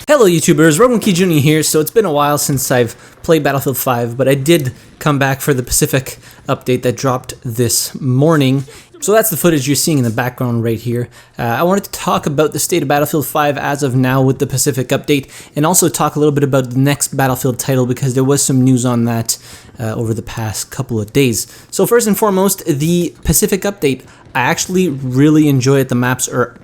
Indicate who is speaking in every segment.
Speaker 1: Hello YouTubers, RogueMonkeyJr here. So it's been a while since I've played Battlefield 5, but I did come back for the Pacific update that dropped this morning. So that's the footage you're seeing in the background right here. I wanted to talk about the state of Battlefield 5 as of now with the Pacific update, and also talk a little bit about the next Battlefield title because there was some news on that over the past couple of days. So first and foremost, the Pacific update. I actually really enjoy it. The maps are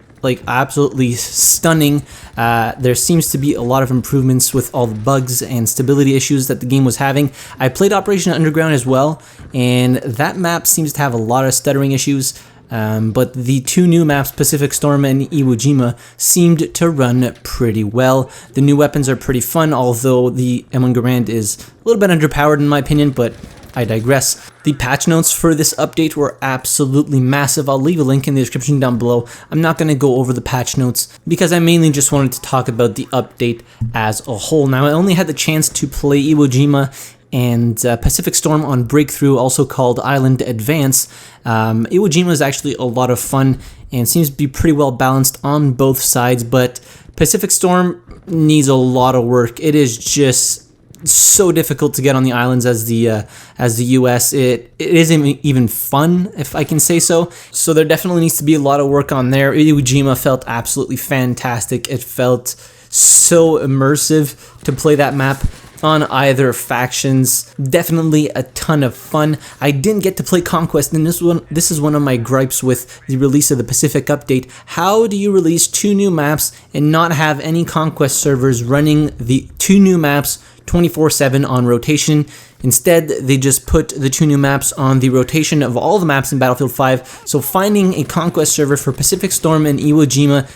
Speaker 1: absolutely stunning. There seems to be a lot of improvements with all the bugs and stability issues that the game was having. I played Operation Underground as well, and that map seems to have a lot of stuttering issues. But the two new maps, Pacific Storm and Jima, seemed to run pretty well. The new weapons are pretty fun, although the M1 Garand is a little bit underpowered in my opinion, but I digress. The patch notes for this update were absolutely massive. I'll leave a link in the description down below. I'm not going to go over the patch notes because I mainly just wanted to talk about the update as a whole. Now, I only had the chance to play Iwo Jima and Pacific Storm on Breakthrough, also called Island Advance. Iwo Jima is actually a lot of fun and seems to be pretty well balanced on both sides, but Pacific Storm needs a lot of work. It is just so difficult to get on the islands as the US. It isn't even fun, if I can say so. So there definitely needs to be a lot of work on there. Iwo Jima felt absolutely fantastic. It felt so immersive to play that map on either factions. Definitely a ton of fun. I didn't get to play Conquest, and this is one of my gripes with the release of the Pacific update. How do you release two new maps and not have any Conquest servers running the two new maps 24/7 on rotation? Instead, they just put the two new maps on the rotation of all the maps in Battlefield 5. So finding a Conquest server for Pacific Storm and Iwo Jima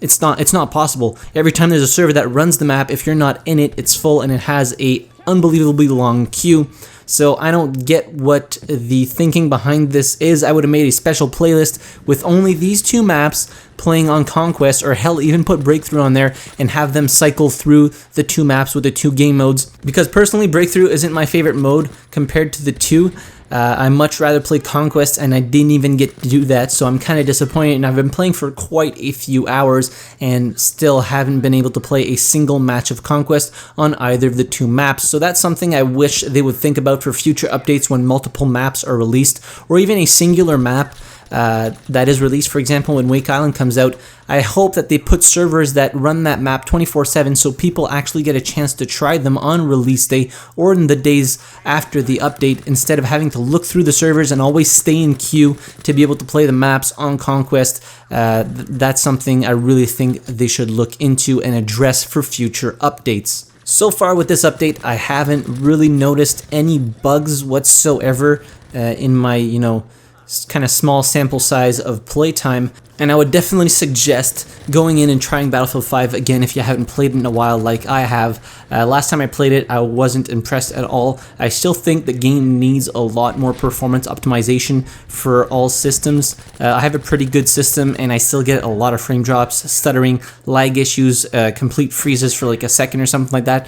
Speaker 1: it's not possible. Every time there's a server that runs the map, if you're not in it, it's full and it has a unbelievably long queue. So I don't get what the thinking behind this is. I would have made a special playlist with only these two maps playing on Conquest, or hell, even put Breakthrough on there and have them cycle through the two maps with the two game modes. Because personally, Breakthrough isn't my favorite mode compared to the two. I much rather play Conquest, and I didn't even get to do that, so I'm kind of disappointed. And I've been playing for quite a few hours and still haven't been able to play a single match of Conquest on either of the two maps. So that's something I wish they would think about for future updates when multiple maps are released, or even a singular map that is released. For example, when Wake Island comes out, I hope that they put servers that run that map 24/7 so people actually get a chance to try them on release day or in the days after the update, instead of having to look through the servers and always stay in queue to be able to play the maps on Conquest. That's something I really think they should look into and address for future updates. So far with this update, I haven't really noticed any bugs whatsoever in my, kind of small sample size of playtime, and I would definitely suggest going in and trying Battlefield 5 again if you haven't played it in a while like I have. Last time I played it, I wasn't impressed at all. I still think the game needs a lot more performance optimization for all systems. I have a pretty good system, and I still get a lot of frame drops, stuttering, lag issues, complete freezes for like a second or something like that.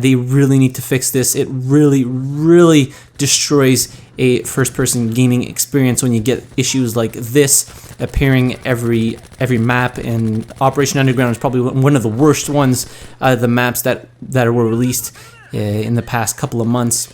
Speaker 1: They really need to fix this. It really destroys a first-person gaming experience when you get issues like this appearing every map, and Operation Underground is probably one of the worst ones out of the maps that were released in the past couple of months.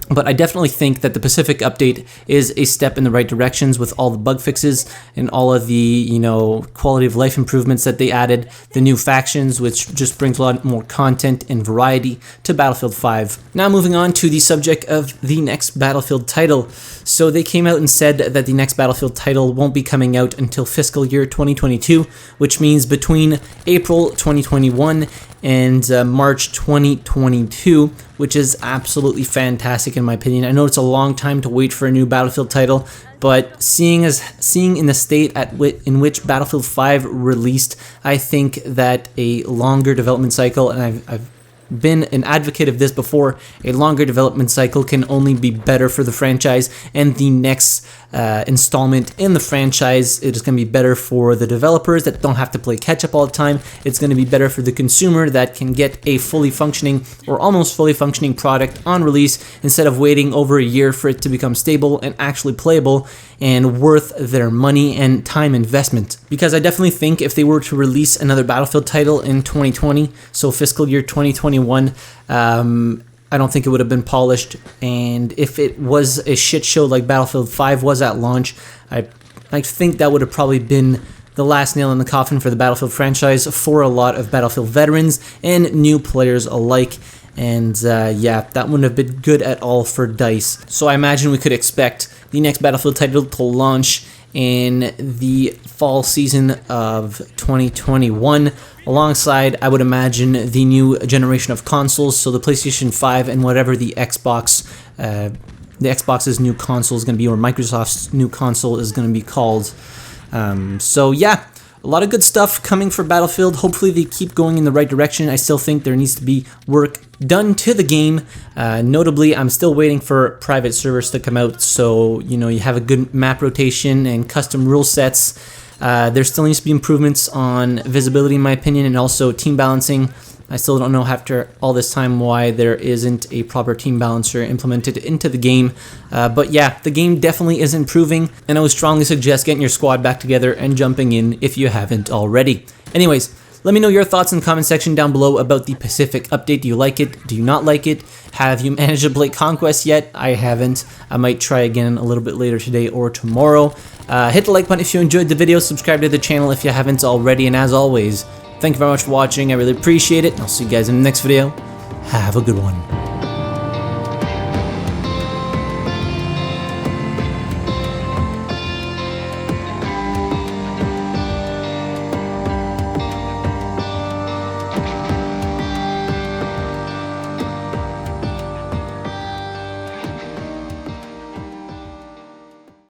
Speaker 1: But I definitely think that the Pacific update is a step in the right directions with all the bug fixes and all of the, quality of life improvements that they added, the new factions, which just brings a lot more content and variety to Battlefield 5. Now moving on to the subject of the next Battlefield title. So they came out and said that the next Battlefield title won't be coming out until fiscal year 2022, which means between April 2021 and March 2022, which is absolutely fantastic in my opinion. I know it's a long time to wait for a new Battlefield title, but seeing in the state in which Battlefield 5 released, I think that a longer development cycle, and I've been an advocate of this before, a longer development cycle can only be better for the franchise and the next installment in the franchise. It is going to be better for the developers that don't have to play catch-up all the time. It's going to be better for the consumer that can get a fully functioning or almost fully functioning product on release instead of waiting over a year for it to become stable and actually playable and worth their money and time investment. Because I definitely think if they were to release another Battlefield title in 2020, so fiscal year 2021, I don't think it would have been polished, and if it was a shit show like Battlefield 5 was at launch, I think that would have probably been the last nail in the coffin for the Battlefield franchise for a lot of Battlefield veterans and new players alike. And yeah, that wouldn't have been good at all for DICE. So I imagine we could expect the next Battlefield title to launch in the fall season of 2021, alongside, I would imagine, the new generation of consoles, so the PlayStation 5 and whatever the Xbox's new console is going to be, or Microsoft's new console is going to be called. So yeah, a lot of good stuff coming for Battlefield. Hopefully they keep going in the right direction. I still think there needs to be work done to the game. Notably, I'm still waiting for private servers to come out, so you have a good map rotation and custom rule sets. There still needs to be improvements on visibility, in my opinion, and also team balancing. I still don't know after all this time why there isn't a proper team balancer implemented into the game. But yeah, the game definitely is improving, and I would strongly suggest getting your squad back together and jumping in if you haven't already. Anyways, let me know your thoughts in the comment section down below about the Pacific update. Do you like it? Do you not like it? Have you managed to play Conquest yet? I haven't. I might try again a little bit later today or tomorrow. Hit the like button if you enjoyed the video. Subscribe to the channel if you haven't already. And as always, thank you very much for watching. I really appreciate it. I'll see you guys in the next video. Have a good one.